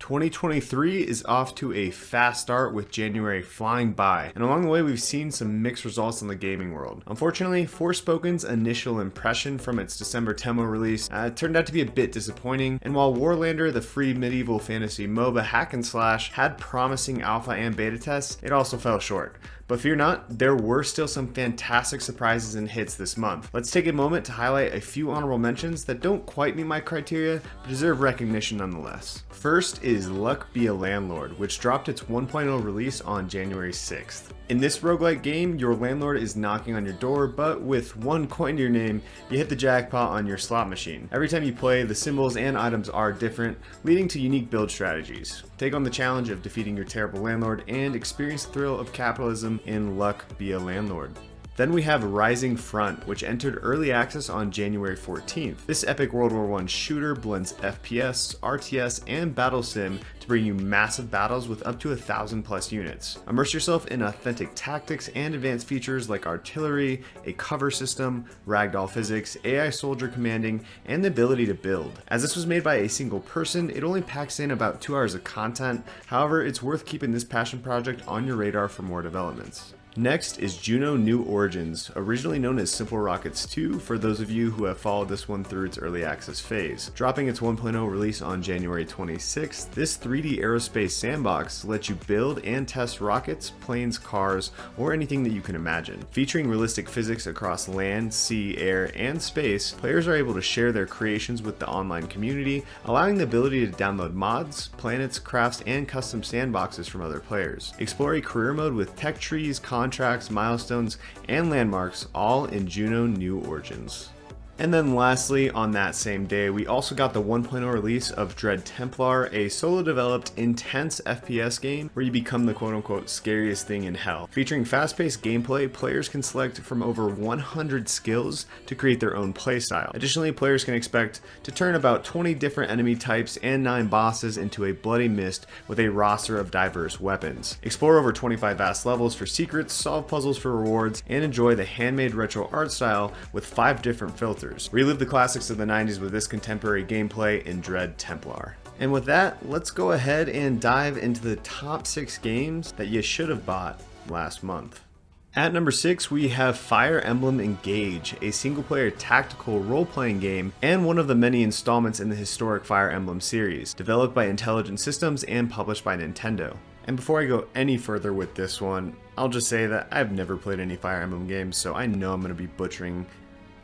2023 is off to a fast start with January flying by, and along the way we've seen some mixed results in the gaming world. Unfortunately, Forspoken's initial impression from its December Temo release turned out to be a bit disappointing, and while Warlander, the free medieval fantasy MOBA hack and slash, had promising alpha and beta tests, it also fell short. But fear not, there were still some fantastic surprises and hits this month. Let's take a moment to highlight a few honorable mentions that don't quite meet my criteria, but deserve recognition nonetheless. First is Luck Be a Landlord, which dropped its 1.0 release on January 6th. In this roguelike game, your landlord is knocking on your door, but with one coin to your name, you hit the jackpot on your slot machine. Every time you play, the symbols and items are different, leading to unique build strategies. Take on the challenge of defeating your terrible landlord and experience the thrill of capitalism in Luck Be a Landlord. Then we have Rising Front, which entered early access on January 14th. This epic World War I shooter blends FPS, RTS, and battle sim to bring you massive battles with up to 1,000 plus units. Immerse yourself in authentic tactics and advanced features like artillery, a cover system, ragdoll physics, AI soldier commanding, and the ability to build. As this was made by a single person, it only packs in about 2 hours of content. However, it's worth keeping this passion project on your radar for more developments. Next is Juno New Origins, originally known as Simple Rockets 2 for those of you who have followed this one through its early access phase. Dropping its 1.0 release on January 26th, this 3D aerospace sandbox lets you build and test rockets, planes, cars, or anything that you can imagine. Featuring realistic physics across land, sea, air, and space, players are able to share their creations with the online community, allowing the ability to download mods, planets, crafts, and custom sandboxes from other players. Explore a career mode with tech trees, contracts, milestones, and landmarks, all in Juno New Origins. And then lastly, on that same day, we also got the 1.0 release of Dread Templar, a solo-developed, intense FPS game where you become the quote-unquote scariest thing in hell. Featuring fast-paced gameplay, players can select from over 100 skills to create their own playstyle. Additionally, players can expect to turn about 20 different enemy types and 9 bosses into a bloody mist with a roster of diverse weapons. Explore over 25 vast levels for secrets, solve puzzles for rewards, and enjoy the handmade retro art style with 5 different filters. Relive the classics of the 90s with this contemporary gameplay in Dread Templar. And with that, let's go ahead and dive into the top 6 games that you should have bought last month. At number 6, we have Fire Emblem Engage, a single-player tactical role-playing game and one of the many installments in the historic Fire Emblem series, developed by Intelligent Systems and published by Nintendo. And before I go any further with this one, I'll just say that I've never played any Fire Emblem games, so I know I'm going to be butchering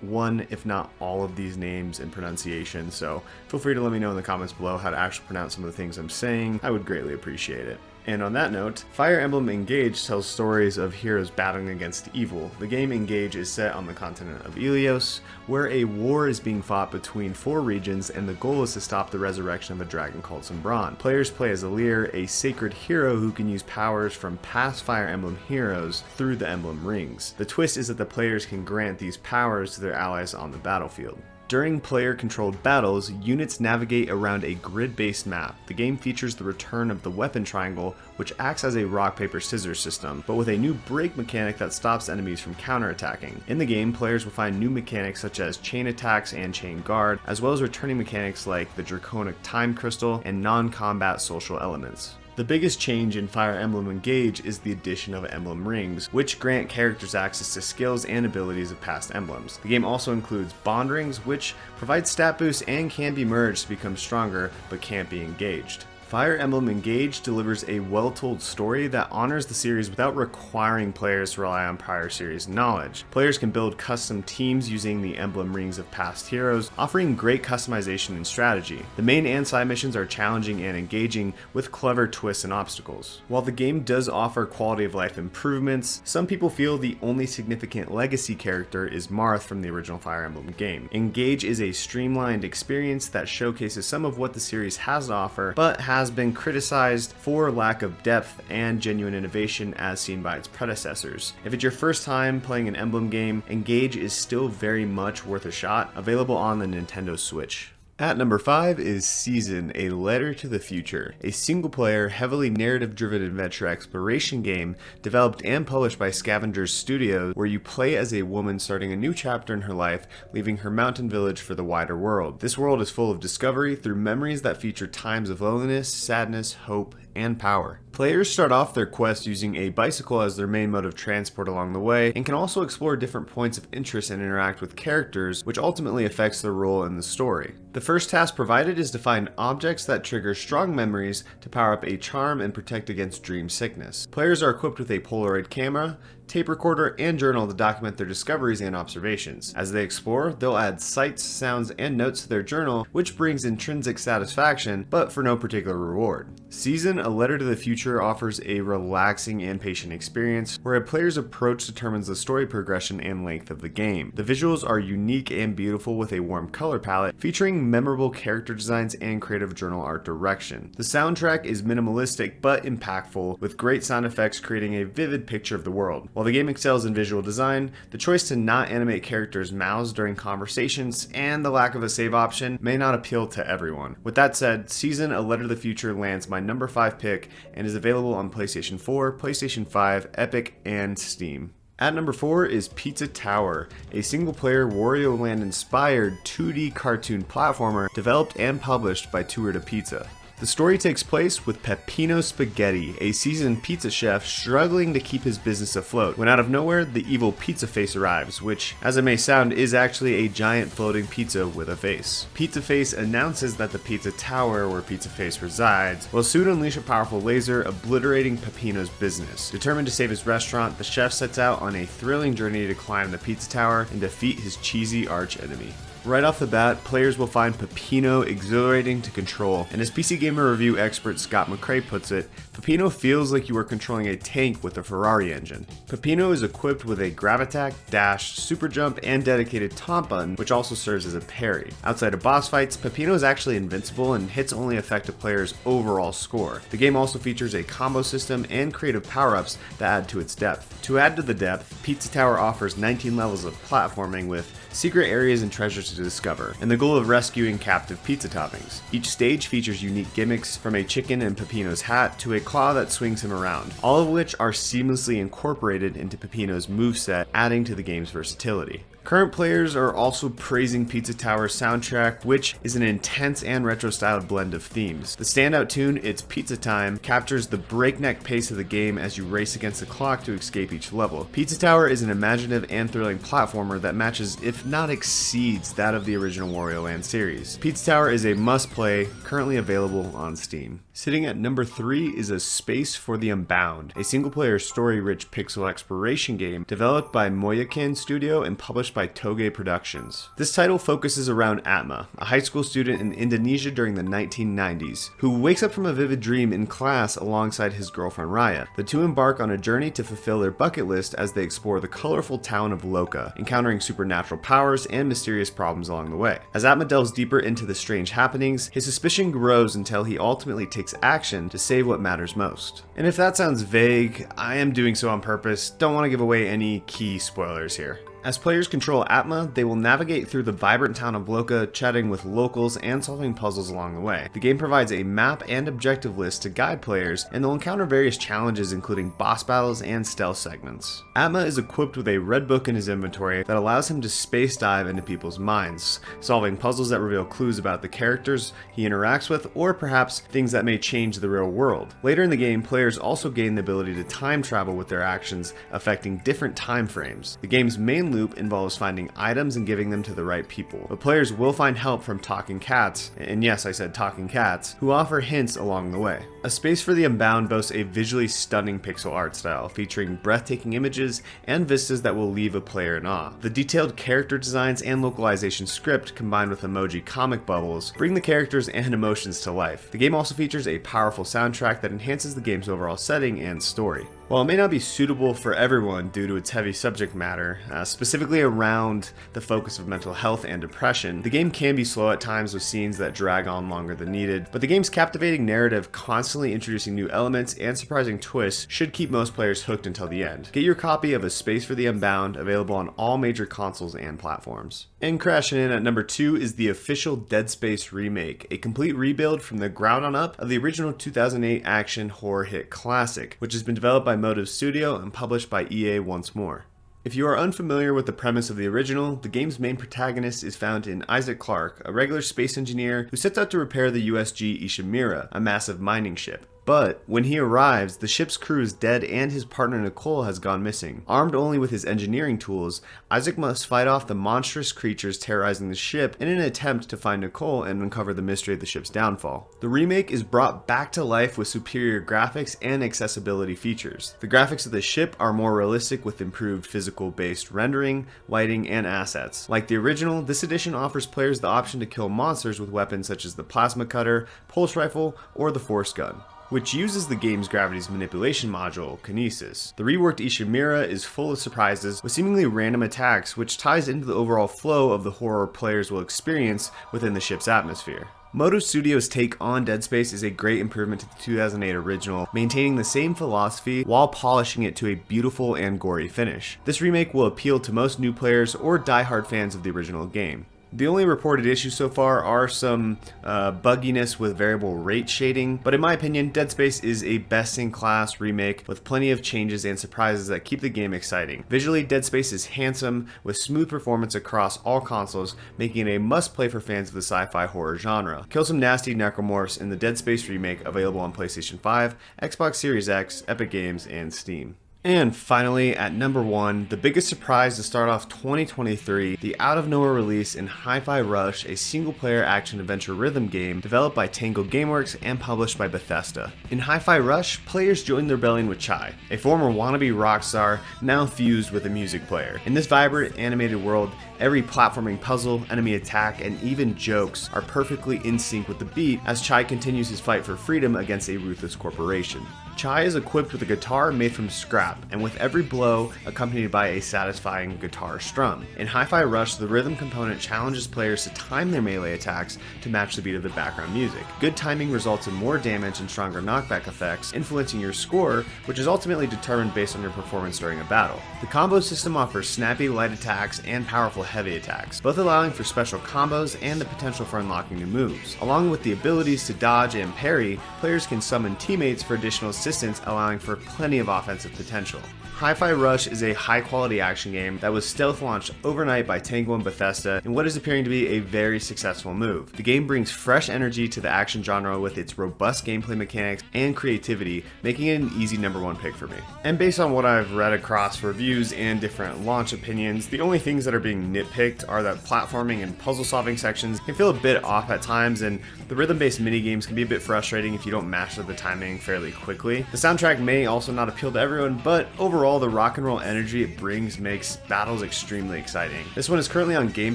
one, if not all of these names and pronunciation, so feel free to let me know in the comments below how to actually pronounce some of the things I'm saying. I would greatly appreciate it. And on that note, Fire Emblem Engage tells stories of heroes battling against evil. The game Engage is set on the continent of Ilios, where a war is being fought between 4 regions, and the goal is to stop the resurrection of a dragon called Sombron. Players play as Alir, a sacred hero who can use powers from past Fire Emblem heroes through the Emblem Rings. The twist is that the players can grant these powers to their allies on the battlefield. During player-controlled battles, units navigate around a grid-based map. The game features the return of the weapon triangle, which acts as a rock-paper-scissors system, but with a new break mechanic that stops enemies from counterattacking. In the game, players will find new mechanics such as chain attacks and chain guard, as well as returning mechanics like the Draconic Time Crystal and non-combat social elements. The biggest change in Fire Emblem Engage is the addition of Emblem Rings, which grant characters access to skills and abilities of past emblems. The game also includes Bond Rings, which provide stat boosts and can be merged to become stronger, but can't be engaged. Fire Emblem Engage delivers a well-told story that honors the series without requiring players to rely on prior series knowledge. Players can build custom teams using the Emblem Rings of past heroes, offering great customization and strategy. The main and side missions are challenging and engaging with clever twists and obstacles. While the game does offer quality of life improvements, some people feel the only significant legacy character is Marth from the original Fire Emblem game. Engage is a streamlined experience that showcases some of what the series has to offer, but has been criticized for lack of depth and genuine innovation as seen by its predecessors. If it's your first time playing an Emblem game, Engage is still very much worth a shot, available on the Nintendo Switch. At number 5 is Season, A Letter to the Future, a single-player, heavily narrative-driven adventure exploration game developed and published by Scavengers Studios, where you play as a woman starting a new chapter in her life, leaving her mountain village for the wider world. This world is full of discovery through memories that feature times of loneliness, sadness, hope, and power. Players start off their quest using a bicycle as their main mode of transport along the way, and can also explore different points of interest and interact with characters, which ultimately affects their role in the story. The first task provided is to find objects that trigger strong memories to power up a charm and protect against dream sickness. Players are equipped with a Polaroid camera, tape recorder, and journal to document their discoveries and observations. As they explore, they'll add sights, sounds, and notes to their journal, which brings intrinsic satisfaction, but for no particular reward. Season, A Letter to the Future offers a relaxing and patient experience, where a player's approach determines the story progression and length of the game. The visuals are unique and beautiful with a warm color palette, featuring memorable character designs and creative journal art direction. The soundtrack is minimalistic but impactful, with great sound effects creating a vivid picture of the world. While the game excels in visual design, the choice to not animate characters' mouths during conversations and the lack of a save option may not appeal to everyone. With that said, Season, A Letter to the Future lands my number 5 pick and is available on PlayStation 4, PlayStation 5, Epic, and Steam. At number 4 is Pizza Tower, a single-player Wario Land-inspired 2D cartoon platformer developed and published by Tour de Pizza. The story takes place with Peppino Spaghetti, a seasoned pizza chef struggling to keep his business afloat, when out of nowhere the evil Pizza Face arrives, which, as it may sound, is actually a giant floating pizza with a face. Pizza Face announces that the Pizza Tower, where Pizza Face resides, will soon unleash a powerful laser, obliterating Peppino's business. Determined to save his restaurant, the chef sets out on a thrilling journey to climb the Pizza Tower and defeat his cheesy arch-enemy. Right off the bat, players will find Peppino exhilarating to control, and as PC Gamer review expert Scott McCrae puts it, Peppino feels like you are controlling a tank with a Ferrari engine. Peppino is equipped with a grab attack, dash, super jump, and dedicated taunt button, which also serves as a parry. Outside of boss fights, Peppino is actually invincible and hits only affect a player's overall score. The game also features a combo system and creative power-ups that add to its depth. To add to the depth, Pizza Tower offers 19 levels of platforming with secret areas and treasures to discover, and the goal of rescuing captive pizza toppings. Each stage features unique gimmicks, from a chicken in Peppino's hat to a claw that swings him around, all of which are seamlessly incorporated into Peppino's moveset, adding to the game's versatility. Current players are also praising Pizza Tower's soundtrack, which is an intense and retro-styled blend of themes. The standout tune, It's Pizza Time, captures the breakneck pace of the game as you race against the clock to escape each level. Pizza Tower is an imaginative and thrilling platformer that matches, if not exceeds, that of the original Wario Land series. Pizza Tower is a must-play, currently available on Steam. Sitting at number 3 is A Space for the Unbound, a single-player story-rich pixel exploration game developed by Moyakin Studio and published by Toge Productions. This title focuses around Atma, a high school student in Indonesia during the 1990s, who wakes up from a vivid dream in class alongside his girlfriend Raya. The two embark on a journey to fulfill their bucket list as they explore the colorful town of Loka, encountering supernatural powers and mysterious problems along the way. As Atma delves deeper into the strange happenings, his suspicion grows until he ultimately takes action to save what matters most. And if that sounds vague, I am doing so on purpose. Don't want to give away any key spoilers here. As players control Atma, they will navigate through the vibrant town of Loka, chatting with locals and solving puzzles along the way. The game provides a map and objective list to guide players, and they'll encounter various challenges including boss battles and stealth segments. Atma is equipped with a red book in his inventory that allows him to space dive into people's minds, solving puzzles that reveal clues about the characters he interacts with, or perhaps things that may change the real world. Later in the game, players also gain the ability to time travel with their actions, affecting different time frames. The game's main loop involves finding items and giving them to the right people, but players will find help from talking cats, and yes, I said talking cats, who offer hints along the way. A Space for the Unbound boasts a visually stunning pixel art style, featuring breathtaking images and vistas that will leave a player in awe. The detailed character designs and localization script, combined with emoji comic bubbles, bring the characters and emotions to life. The game also features a powerful soundtrack that enhances the game's overall setting and story. While it may not be suitable for everyone due to its heavy subject matter, specifically around the focus of mental health and depression, the game can be slow at times with scenes that drag on longer than needed, but the game's captivating narrative, constantly introducing new elements and surprising twists, should keep most players hooked until the end. Get your copy of A Space for the Unbound, available on all major consoles and platforms. And crashing in at number 2 is the official Dead Space remake, a complete rebuild from the ground on up of the original 2008 action horror hit classic, which has been developed by Motive Studio and published by EA once more. If you are unfamiliar with the premise of the original, the game's main protagonist is found in Isaac Clarke, a regular space engineer who sets out to repair the USG Ishimura, a massive mining ship. But when he arrives, the ship's crew is dead and his partner Nicole has gone missing. Armed only with his engineering tools, Isaac must fight off the monstrous creatures terrorizing the ship in an attempt to find Nicole and uncover the mystery of the ship's downfall. The remake is brought back to life with superior graphics and accessibility features. The graphics of the ship are more realistic with improved physical-based rendering, lighting, and assets. Like the original, this edition offers players the option to kill monsters with weapons such as the plasma cutter, pulse rifle, or the force gun, which uses the game's gravity's manipulation module, Kinesis. The reworked Ishimura is full of surprises, with seemingly random attacks, which ties into the overall flow of the horror players will experience within the ship's atmosphere. Motive Studios' take on Dead Space is a great improvement to the 2008 original, maintaining the same philosophy while polishing it to a beautiful and gory finish. This remake will appeal to most new players or die-hard fans of the original game. The only reported issues so far are some bugginess with variable rate shading, but in my opinion, Dead Space is a best-in-class remake with plenty of changes and surprises that keep the game exciting. Visually, Dead Space is handsome with smooth performance across all consoles, making it a must-play for fans of the sci-fi horror genre. Kill some nasty necromorphs in the Dead Space remake, available on PlayStation 5, Xbox Series X, Epic Games, and Steam. And finally, at number 1, the biggest surprise to start off 2023, the out-of-nowhere release in Hi-Fi Rush, a single-player action-adventure rhythm game developed by Tango Gameworks and published by Bethesda. In Hi-Fi Rush, players join the rebellion with Chai, a former wannabe rock star now fused with a music player. In this vibrant, animated world, every platforming puzzle, enemy attack, and even jokes are perfectly in sync with the beat as Chai continues his fight for freedom against a ruthless corporation. Chai is equipped with a guitar made from scrap, and with every blow accompanied by a satisfying guitar strum. In Hi-Fi Rush, the rhythm component challenges players to time their melee attacks to match the beat of the background music. Good timing results in more damage and stronger knockback effects, influencing your score, which is ultimately determined based on your performance during a battle. The combo system offers snappy light attacks and powerful heavy attacks, both allowing for special combos and the potential for unlocking new moves. Along with the abilities to dodge and parry, players can summon teammates for additional assistance, allowing for plenty of offensive potential. Hi-Fi Rush is a high-quality action game that was stealth launched overnight by Tango and Bethesda in what is appearing to be a very successful move. The game brings fresh energy to the action genre with its robust gameplay mechanics and creativity, making it an easy number 1 pick for me. And based on what I've read across reviews and different launch opinions, the only things that are being nitpicked are that platforming and puzzle-solving sections can feel a bit off at times, and the rhythm-based minigames can be a bit frustrating if you don't master the timing fairly quickly. The soundtrack may also not appeal to everyone, but overall, the rock and roll energy it brings makes battles extremely exciting. This one is currently on Game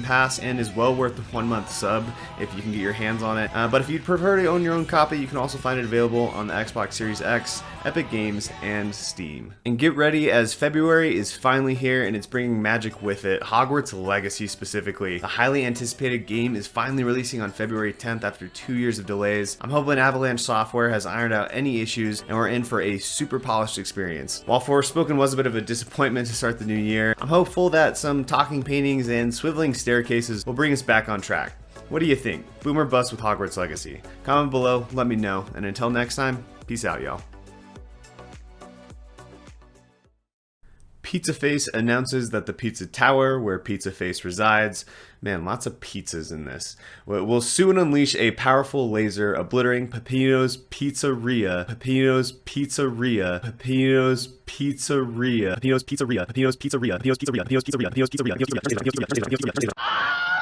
Pass and is well worth the 1-month sub if you can get your hands on it. But if you'd prefer to own your own copy, you can also find it available on the Xbox Series X, Epic Games, and Steam. And get ready, as February is finally here and it's bringing magic with it. Hogwarts Legacy specifically. The highly anticipated game is finally releasing on February 10th after 2 years of delays. I'm hoping Avalanche Software has ironed out any issues and we're in for a super polished experience. While Forspoken was a bit of a disappointment to start the new year, I'm hopeful that some talking paintings and swiveling staircases will bring us back on track. What do you think? Boom or bust with Hogwarts Legacy? Comment below, let me know, and until next time, peace out, y'all. Pizza Face announces that the Pizza Tower, where Pizza Face resides, man, lots of pizzas in this, will soon unleash a powerful laser obliterating Peppino's Pizzeria, Peppino's Pizzeria, Peppino's Pizzeria, Peppino's Pizzeria, Peppino's Pizzeria, Peppino's Pizzeria, Peppino's Pizzeria, Peppino's Pizzeria, Peppino's Pizzeria, Peppino's Pizzeria, Peppino's Pizzeria.